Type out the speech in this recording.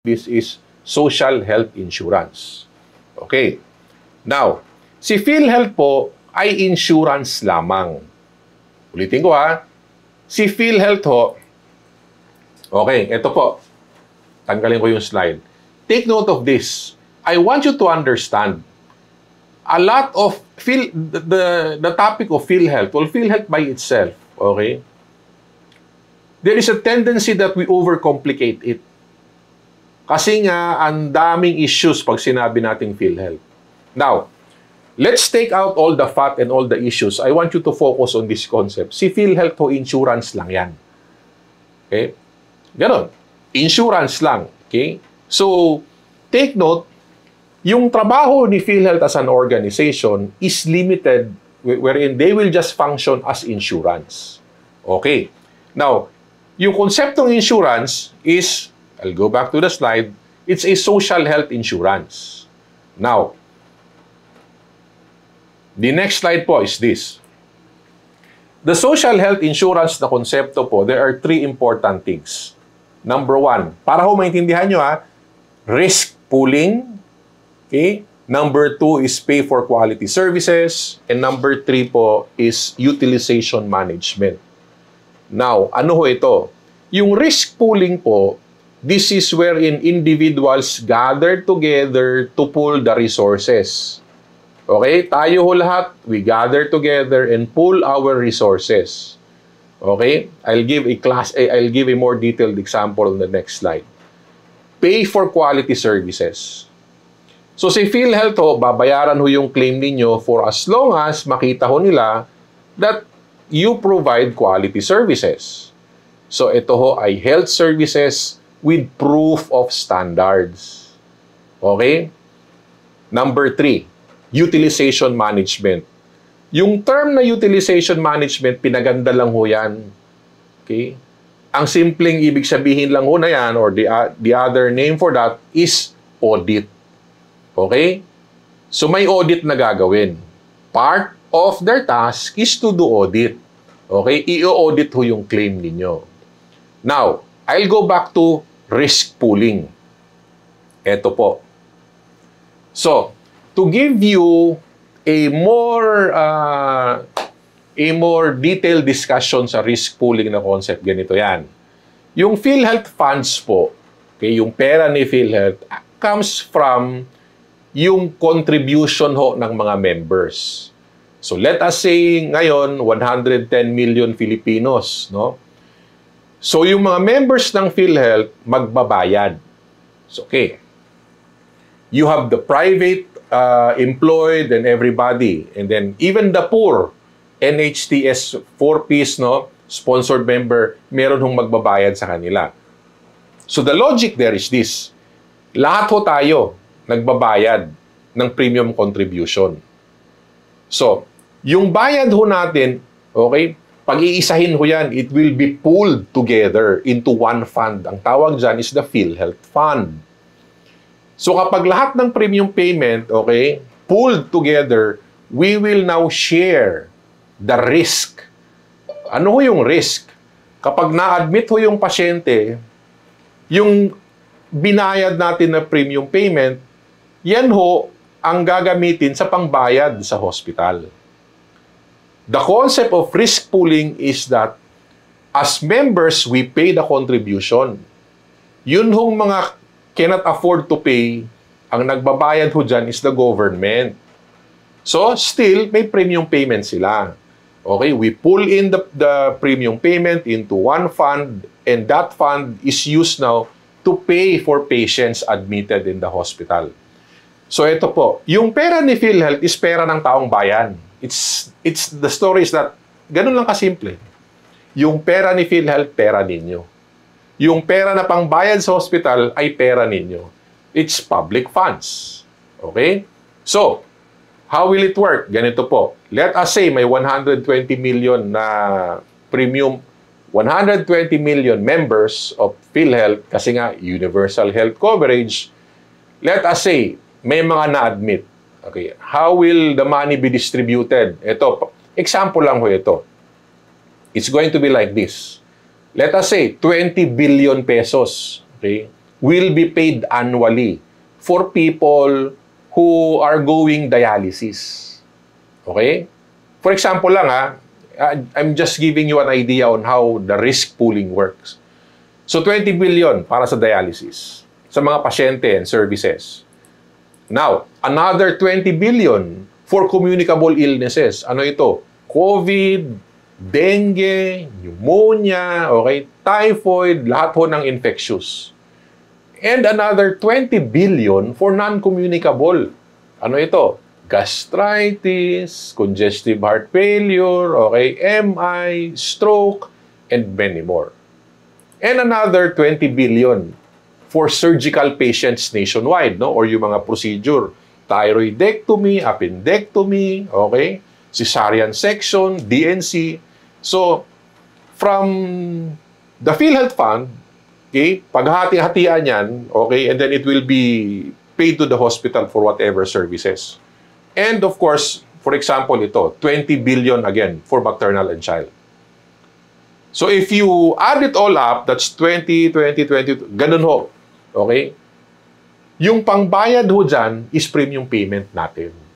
This is social health insurance. Okay. Now, si PhilHealth po ay insurance lamang. Ulitin ko ha. Si PhilHealth ho, okay, ito po. Tanggalin ko yung slide. Take note of this. I want you to understand a lot of the topic of PhilHealth, well, PhilHealth by itself, okay? There is a tendency that we overcomplicate it. Kasi nga, ang daming issues pag sinabi nating PhilHealth. Now, let's take out all the fat and all the issues. I want you to focus on this concept. Si PhilHealth ho, insurance lang yan. Okay? Ganon. Insurance lang. Okay? So, take note, yung trabaho ni PhilHealth as an organization is limited wherein they will just function as insurance. Okay. Now, yung konseptong insurance is, I'll go back to the slide, it's a social health insurance. Now, the next slide po is this. The social health insurance na konsepto po, there are three important things. Number one, para ho maintindihan nyo ha, risk pooling. Okay? Number two is pay for quality services. And number three po is utilization management. Now, ano ho ito? Yung risk pooling po, this is wherein individuals gather together to pool the resources. Okay? Tayo ho lahat, we gather together and pool our resources. Okay? I'll give a more detailed example on the next slide. Pay for quality services. So si PhilHealth ho, babayaran ho yung claim ninyo for as long as makita ho nila that you provide quality services. So ito ho ay health services with proof of standards. Okay? Number three, utilization management. Yung term na utilization management, pinaganda lang ho yan. Okay? Ang simpleng ibig sabihin lang ho na yan, or the other name for that is audit. Okay? So may audit na gagawin. Part of their task is to do audit. Okay? I-audit ho yung claim ninyo. Now, I'll go back to risk pooling. Ito po. So, to give you a more detailed discussion sa risk pooling na concept, ganito yan. Yung PhilHealth funds po, okay, yung pera ni PhilHealth comes from yung contribution ho ng mga members. So let us say ngayon 110 million Filipinos, no? So yung mga members ng PhilHealth magbabayad. So okay. You have the private employed and everybody, and then even the poor NHTS 4-piece, no, sponsored member, meron hong magbabayad sa kanila. So the logic there is this. Lahat ho tayo nagbabayad ng premium contribution. So, yung bayad ho natin, okay, pag-iisahin ho yan, it will be pooled together into one fund. Ang tawag dyan is the PhilHealth Fund. So, kapag lahat ng premium payment, okay, pooled together, we will now share the risk. Ano ho yung risk? Kapag na-admit ho yung pasyente, yung binayad natin na premium payment, yan ho ang gagamitin sa pangbayad sa hospital. The concept of risk pooling is that as members, we pay the contribution. Yun hong mga cannot afford to pay, ang nagbabayad ho dyan is the government. So, still, may premium payment sila. Okay, we pull in the premium payment into one fund, and that fund is used now to pay for patients admitted in the hospital. So ito po, yung pera ni PhilHealth is pera ng taong bayan. The story is that, ganun lang kasimple. Yung pera ni PhilHealth, pera ninyo. Yung pera na pangbayad sa hospital ay pera ninyo. It's public funds. Okay? So, how will it work? Ganito po. Let us say may 120 million na premium, 120 million members of PhilHealth kasi nga universal health coverage. Let us say may mga na-admit. Okay, how will the money be distributed? Ito, example lang ho ito. It's going to be like this. Let us say 20 billion pesos. Okay? will be paid annually for people who are going dialysis. Okay? For example lang I'm just giving you an idea on how the risk pooling works. So 20 billion para sa dialysis sa mga pasyente and services. Now, another 20 billion for communicable illnesses. Ano ito? COVID, dengue, pneumonia, okay, typhoid, lahat ho ng infectious. And another 20 billion for non-communicable. Ano ito? Gastritis, congestive heart failure, okay, MI, stroke, and many more. And another 20 billion for surgical patients nationwide, no? Or yung mga procedure, thyroidectomy, appendectomy, okay, cesarean section, DNC. So, from the PhilHealth Fund, okay, paghati-hatian yan, okay, and then it will be paid to the hospital for whatever services. And of course, for example, ito, 20 billion again for maternal and child. So if you add it all up, that's 20, ganun ho. Okay? Yung pangbayad ho dyan is premium payment natin.